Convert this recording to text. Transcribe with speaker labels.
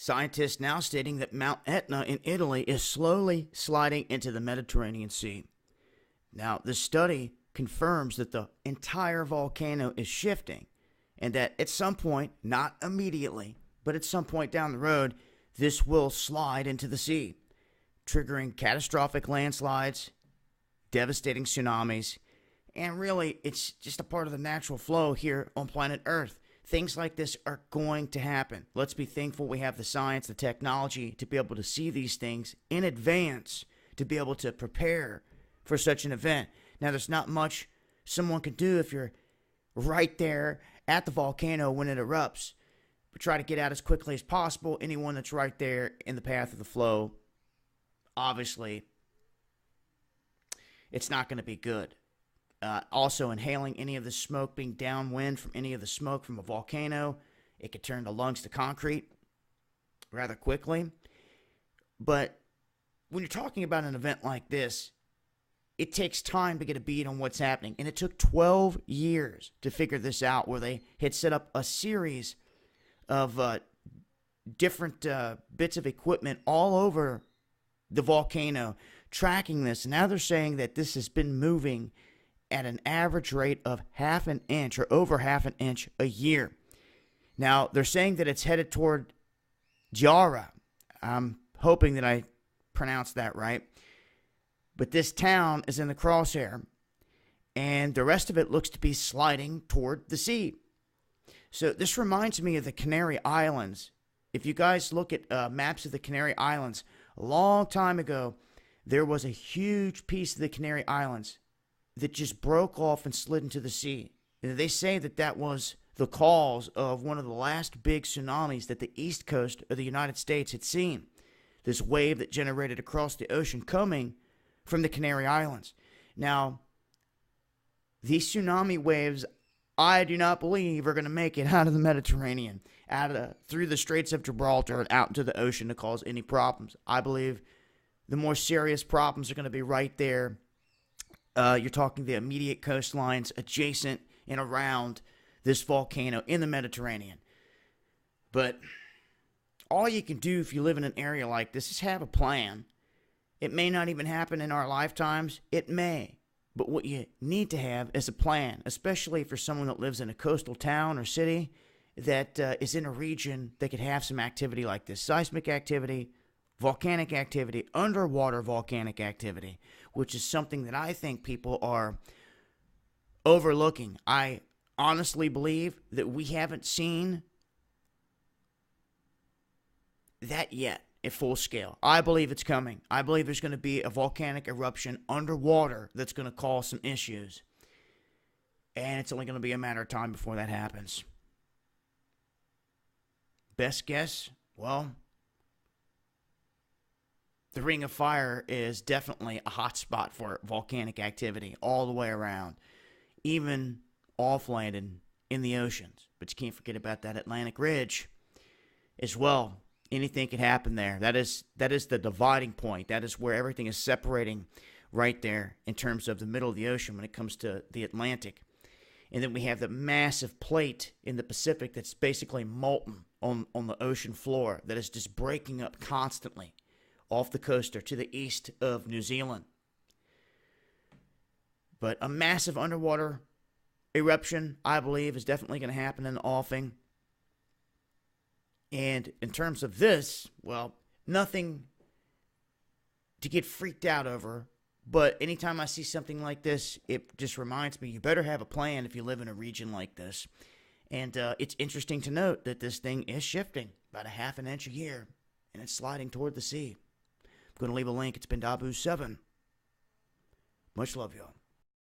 Speaker 1: Scientists now stating that Mount Etna in Italy is slowly sliding into the Mediterranean Sea. Now, this study confirms that the entire volcano is shifting and that at some point, not immediately, but at some point down the road, this will slide into the sea, triggering catastrophic landslides, devastating tsunamis, and really, it's just a part of the natural flow here on planet Earth. Things like this are going to happen. Let's be thankful we have the science, the technology to be able to see these things in advance, to be able to prepare for such an event. Now, there's not much someone can do if you're right there at the volcano when it erupts, but try to get out as quickly as possible. Anyone that's right there in the path of the flow, obviously, it's not going to be good. Also, inhaling any of the smoke, being downwind from any of the smoke from a volcano, it could turn the lungs to concrete rather quickly. But when you're talking about an event like this, it takes time to get a beat on what's happening. And it took 12 years to figure this out, where they had set up a series of different bits of equipment all over the volcano tracking this. And now they're saying that this has been moving at an average rate of half an inch or over half an inch a year. Now, they're saying that it's headed toward Jara. I'm hoping that I pronounced that right. But this town is in the crosshair, and the rest of it looks to be sliding toward the sea. So this reminds me of the Canary Islands. If you guys look at maps of the Canary Islands, a long time ago, there was a huge piece of the Canary Islands that just broke off and slid into the sea. And they say that that was the cause of one of the last big tsunamis that the east coast of the United States had seen. This wave that generated across the ocean coming from the Canary Islands. Now, these tsunami waves, I do not believe are going to make it out of the Mediterranean, through the Straits of Gibraltar and out into the ocean to cause any problems. I believe the more serious problems are going to be right there. You're talking the immediate coastlines adjacent and around this volcano in the Mediterranean. But all you can do if you live in an area like this is have a plan. It may not even happen in our lifetimes. It may. But what you need to have is a plan, especially for someone that lives in a coastal town or city that is in a region that could have some activity like this. Seismic activity, volcanic activity, underwater volcanic activity, which is something that I think people are overlooking. I honestly believe that we haven't seen that yet at full scale. I believe it's coming. I believe there's going to be a volcanic eruption underwater that's going to cause some issues. And it's only going to be a matter of time before that happens. Best guess? Well, the Ring of Fire is definitely a hot spot for volcanic activity all the way around, even off-land and in the oceans. But you can't forget about that Atlantic Ridge as well. Anything can happen there. That is the dividing point. That is where everything is separating right there in terms of the middle of the ocean when it comes to the Atlantic. And then we have the massive plate in the Pacific that's basically molten on the ocean floor that is just breaking up constantly off the coast or to the east of New Zealand. But a massive underwater eruption, I believe, is definitely going to happen in the offing. And in terms of this, well, nothing to get freaked out over. But anytime I see something like this, it just reminds me, you better have a plan if you live in a region like this. And it's interesting to note that this thing is shifting about a half an inch a year, and it's sliding toward the sea. I'm going to leave a link. It's been Dabu7. Much love, y'all.